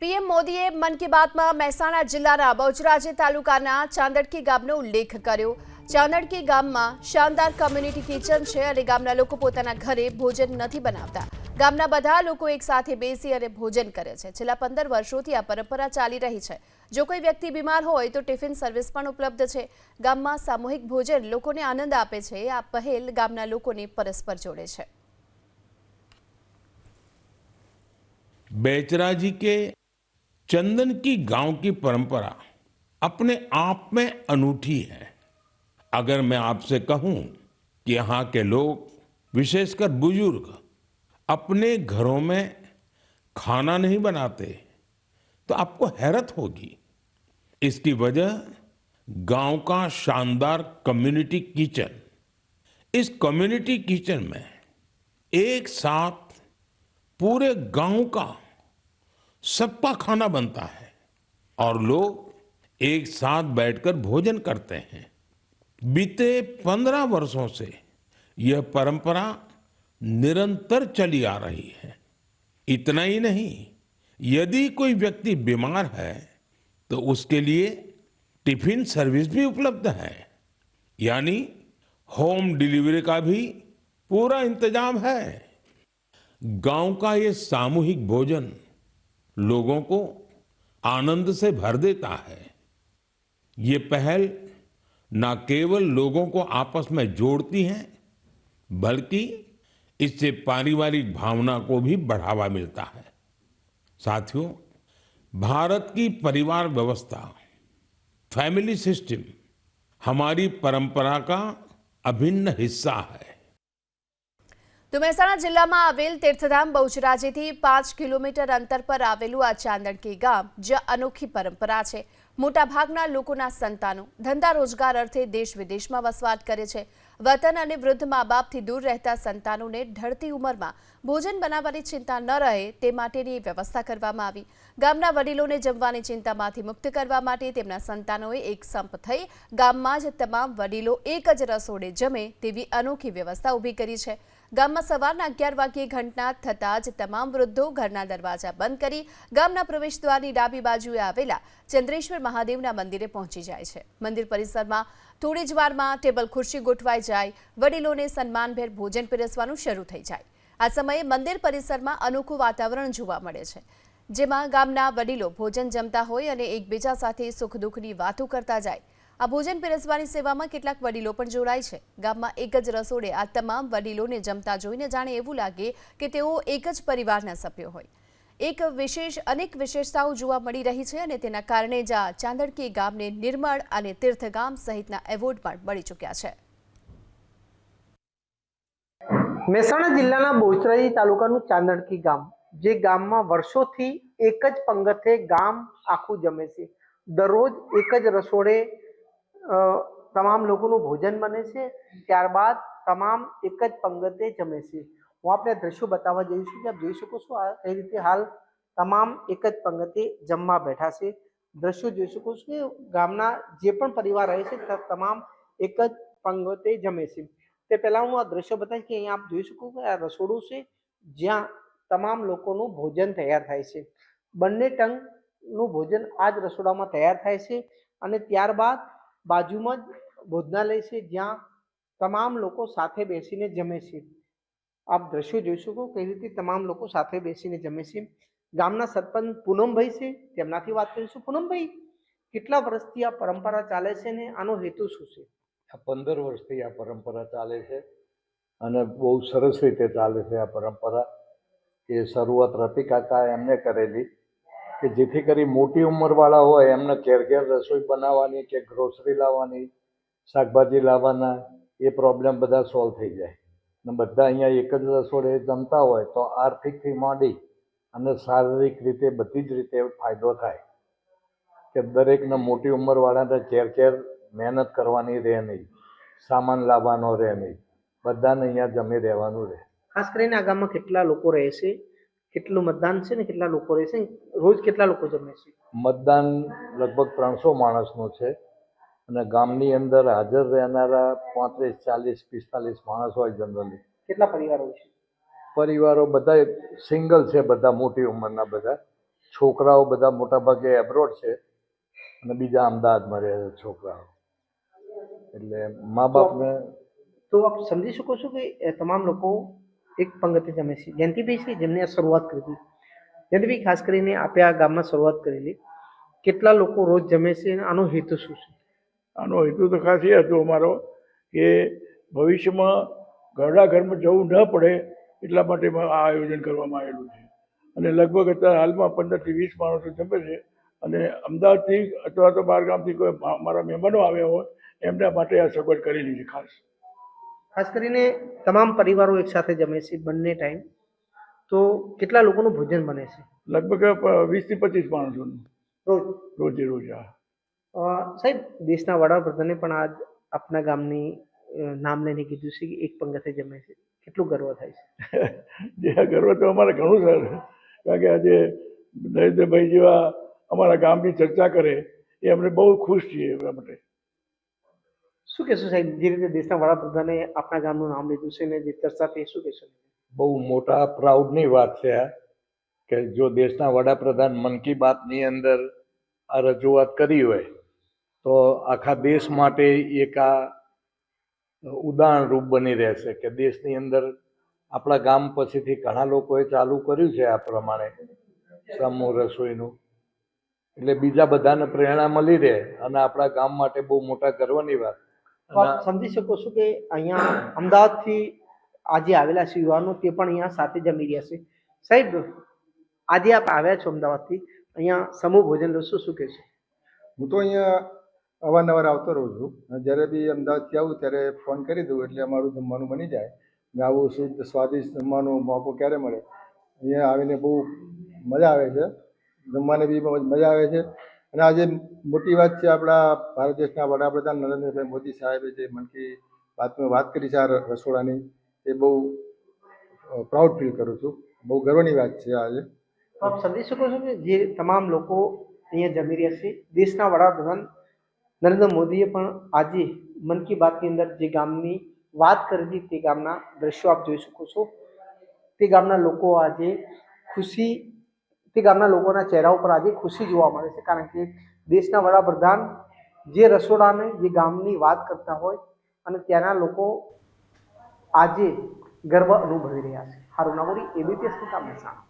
PM મોદીએ મન કી બાતમાં મહેસાણા જિલ્લાના બહુચરાજી તાલુકાના ચાંદડકી ગામનો ઉલ્લેખ કર્યો। ચાંદડકી ગામમાં શાનદાર કમ્યુનિટી કિચન છે અને ગામના લોકો પોતાના ઘરે ભોજન નથી બનાવતા। ગામના બધા લોકો એક સાથે બેસી અને ભોજન કરે છે। છેલ્લા 15 વર્ષોથી આ પરંપરા ચાલી રહી છે। જો કોઈ વ્યક્તિ બીમાર હોય તો ટિફિન સર્વિસ પણ ઉપલબ્ધ છે। ગામમાં સામૂહિક ભોજન લોકોને આનંદ આપે છે। આ પહેલ ગામના લોકોને પરસ્પર જોડે છે। बेचराजी के चंदन की गांव की परंपरा अपने आप में अनूठी है। अगर मैं आपसे कहूं कि यहाँ के लोग, विशेषकर बुजुर्ग, अपने घरों में खाना नहीं बनाते तो आपको हैरत होगी। इसकी वजह गांव का शानदार कम्युनिटी किचन। इस कम्युनिटी किचन में एक साथ पूरे गांव का सबका खाना बनता है और लोग एक साथ बैठकर भोजन करते हैं। बीते 15 वर्षों से यह परंपरा निरंतर चली आ रही है। इतना ही नहीं, यदि कोई व्यक्ति बीमार है तो उसके लिए टिफिन सर्विस भी उपलब्ध है, यानी होम डिलीवरी का भी पूरा इंतजाम है। गांव का ये सामूहिक भोजन लोगों को आनंद से भर देता है। ये पहल न केवल लोगों को आपस में जोड़ती है, बल्कि इससे पारिवारिक भावना को भी बढ़ावा मिलता है। साथियों, भारत की परिवार व्यवस्था, फैमिली सिस्टम हमारी परंपरा का अभिन्न हिस्सा है। तो મહેસાણા જિલ્લામાં આવેલ તીર્થધામ બહુચરાજીથી 5 કિલોમીટર અંતર પર આવેલું આ ચાંદડકી ગામ જ્યાં અનોખી પરંપરા છે। મોટાભાગના લોકોના સંતાનો ધંધા રોજગાર અર્થે દેશ વિદેશમાં વસવાટ કરે છે। વતન અને વૃદ્ધ મા બાપથી દૂર રહેતા સંતાનોને ઢળતી ઉંમરમાં ભોજન બનાવવાની ચિંતા ન રહે તે માટેની વ્યવસ્થા કરવામાં આવી। ગામના વડીલોને જમવાની ચિંતામાંથી મુક્ત કરવા માટે તેમના સંતાનોએ એક સંપ થઈ ગામમાં જ તમામ વડીલો એક જ રસોડે જમે તેવી અનોખી વ્યવસ્થા ઊભી કરી છે। ગામમાં સવારના 11 વાગ્યે ઘંટના થતાં જ તમામ વૃદ્ધો ઘરના દરવાજા બંધ કરી ગામના પ્રવેશદ્વારની ડાબી બાજુએ આવેલા ચંદ્રેશ્વર મહાદેવના મંદિરે પહોંચી જાય છે। મંદિર પરિસરમાં થોડી જ વારમાં ટેબલ ખુરશી ગોઠવાઈ જાય, વડીલોને સન્માનભેર ભોજન પીરસવાનું શરૂ થઈ જાય। આ સમયે મંદિર પરિસરમાં અનોખું વાતાવરણ જોવા મળે છે, જેમાં ગામના વડીલો ભોજન જમતા હોય અને એકબીજા સાથે સુખ દુઃખની વાતો કરતા જાય। આ ભોજન પીરસવાની સેવામાં કેટલાક વડીલો પણ જોડાય છે। ગામમાં એક જ રસોડે આ તમામ વડીલોને જમતા જોઈને જાણે એવું લાગે કે તેઓ એક જ પરિવારના સભ્યો હોય। અનેક વિશેષતાઓ જોવા મળી રહી છે અને તેના કારણે જ આ ચાંદડકી ગામને નિર્મળ અને તીર્થગામ સહિતના એવોર્ડ પણ મળી ચૂક્યા છે। મહેસાણા જિલ્લાના બહુચરાજી તાલુકાનું ચાંદડકી ગામ, જે ગામમાં વર્ષોથી એક જ પંગતે ગામ આખું જમે છે। દરરોજ એક જ રસોડે તમામ લોકોનું ભોજન બને છે, ત્યારબાદ તમામ એક જ પંગતે જમે છે। હું આપને દ્રશ્યો બતાવવા જઈ છું કે આપ જોઈ શકો છો આ કઈ રીતે હાલ તમામ એક જ પંગતે જમવા બેઠા છે। દ્રશ્યો જોઈ શકો છો કે ગામના જે પણ પરિવાર રહે છે તમામ એક જ પંગતે જમે છે। તે પહેલા હું આ દ્રશ્યો બતાવીશ કે અહીંયા આપ જોઈ શકો કે આ રસોડું છે જ્યાં તમામ લોકોનું ભોજન તૈયાર થાય છે। બંને ટંકનું ભોજન આ જ રસોડામાં તૈયાર થાય છે અને ત્યારબાદ બાજુમાં જ ભોજનાલય છે જ્યાં તમામ લોકો સાથે બેસીને જમે છે। આપ દ્રશ્યો જોઈ શકો કઈ રીતે તમામ લોકો સાથે બેસીને જમે છે। ગામના સરપંચ પૂનમભાઈ છે, તેમનાથી વાત કરીશું। પૂનમભાઈ, કેટલા વર્ષથી આ પરંપરા ચાલે છે ને આનો હેતુ શું છે? 15 વર્ષથી આ પરંપરા ચાલે છે અને બહુ સરસ રીતે ચાલે છે આ પરંપરા। એ શરૂઆત રતિકાકા એમને કરેલી કે જેથી કરી મોટી ઉંમરવાળા હોય એમને ઘેર ઘેર રસોઈ બનાવવાની કે ગ્રોસરી લાવવાની, શાકભાજી લાવવાના એ પ્રોબ્લેમ બધા સોલ્વ થઈ જાય ને બધા અહીંયા એક જ રસોડે જમતા હોય તો આર્થિકથી માંડી અને શારીરિક રીતે બધી જ રીતે ફાયદો થાય કે દરેકને મોટી ઉંમરવાળાને ઘેર ઘેર મહેનત કરવાની રહે નહીં, સામાન લાવવાનો રહે નહીં, બધાને અહીંયા જમી રહેવાનું રહે। ખાસ કરીને આ ગામમાં કેટલા લોકો રહે છે, કેટલું મતદાન છે ને કેટલા લોકો રહે છે, રોજ કેટલા લોકો જમે છે? મતદાન લગભગ 300 માણસનું છે અને ગામની અંદર હાજર રહેનારા 35, 40, 45 માણસ હોય જનરલી। કેટલા પરિવારો છે? પરિવારો બધા સિંગલ છે, બધા મોટી ઉંમરના બધા છોકરાઓ બધા મોટાભાગે એબ્રોડ છે અને બીજા અમદાવાદમાં રહે છે છોકરાઓ. એટલે મા બાપને તો આપ સમજી શકો છો કે એ તમામ લોકો એક પંગતે જમે છે. જયંતિભાઈ છે જેમને આ શરૂઆત કરી હતી. જયંતિભાઈ, ખાસ કરીને આપે આ ગામમાં શરૂઆત કરેલી, કેટલા લોકો રોજ જમે છે અને આનો હેતુ શું છે? આનો હેતુ તો ખાસ એ હતો અમારો કે ભવિષ્યમાં ઘરડા ઘરમાં જવું ન પડે એટલા માટે આ આયોજન કરવામાં આવેલું છે. અને લગભગ અત્યારે હાલમાં 15 થી 20 માણસો જમે છે. અને અમદાવાદથી અથવા તો બહાર ગામથી કોઈ મારા મહેમાનો આવ્યા હોય એમના માટે આ સગવડ કરેલી છે ખાસ. ખાસ કરીને તમામ પરિવારો એક સાથે જમે છે બંને ટાઈમ, તો કેટલા લોકોનું ભોજન બને છે લગભગ 20 થી 25 માણસોનું રોજ? રોજે રોજ. સાહેબ, દેશના વડાપ્રધાને પણ આજ આપના ગામની નામ લઈને કીધું છે કે એક પંગતે જમે છે. કેટલું ગર્વ થાય છે? જે આ ગર્વ તો અમારે ઘણું સર, કારણ કે આજે નરેન્દ્રભાઈ જેવા અમારા ગામની ચર્ચા કરે એ અમને બહુ ખુશ છીએ એના માટે. શું કહેશો સાહેબ, જે રીતે દેશના વડાપ્રધાને આપણા ગામનું નામ લીધું છે ને જે ચર્ચા થઈ, શું કહેશો? બહુ મોટા પ્રાઉડની વાત છે આ, કે જો દેશના વડાપ્રધાન મન કી બાતની અંદર આ રજૂઆત કરી હોય તો આખા દેશ માટે એક આ ઉદાહરણ રૂપ બની રહેશે કે દેશની અંદર આપણા ગામ પછીથી ઘણા લોકોએ ચાલુ કર્યું છે આ પ્રમાણે સમૂહ રસોઈનું. એટલે બીજા બધાને પ્રેરણા મળી રહે અને આપણા ગામ માટે બહુ મોટા ગર્વની વાત. તો આપ સમજી શકો છો કે અહીંયા અમદાવાદથી આજે આવેલા છે યુવાનો, તે પણ અહીંયા સાથે જમી રહ્યા છે. સાહેબ, આજે આપ આવ્યા છો અમદાવાદથી, અહીંયા સમૂહ ભોજન લો, શું કહેશો? હું તો અહીંયા અવારનવાર આવતો રહું છું. અને જ્યારે બી અમદાવાદથી આવું ત્યારે ફોન કરી દઉં એટલે અમારું જમવાનું બની જાય. ને આવું શુદ્ધ સ્વાદિષ્ટ જમવાનો મોકો ક્યારે મળે. અહીંયા આવીને બહુ મજા આવે છે, જમવાની બી મજા આવે છે. અને આજે મોટી વાત છે, આપણા ભારત દેશના વડાપ્રધાન નરેન્દ્રભાઈ મોદી સાહેબે જે મન કી બાતમાં વાત કરી છે આ રસોડાની, એ બહુ પ્રાઉડ ફીલ કરું છું. બહુ ગર્વની વાત છે આજે. તો આપ સમજી શકો છો કે જે તમામ લોકો અહીંયા જમી રહ્યા છે, દેશના વડાપ્રધાન નરેન્દ્ર મોદીએ પણ આજે મન કી બાતની અંદર જે ગામની વાત કરી હતી તે ગામના દ્રશ્યો આપ જોઈ શકો છો. તે ગામના લોકો આજે ખુશી, તે ગામના લોકોના ચહેરા ઉપર આજે ખુશી જોવા મળે છે, કારણ કે દેશના વડાપ્રધાન જે રસોડાને, જે ગામની વાત કરતા હોય અને ત્યાંના લોકો આજે ગર્વ અનુભવી રહ્યા છે. હારું નાગોરી, એબીપી અસ્મિતા, મહેસાણા.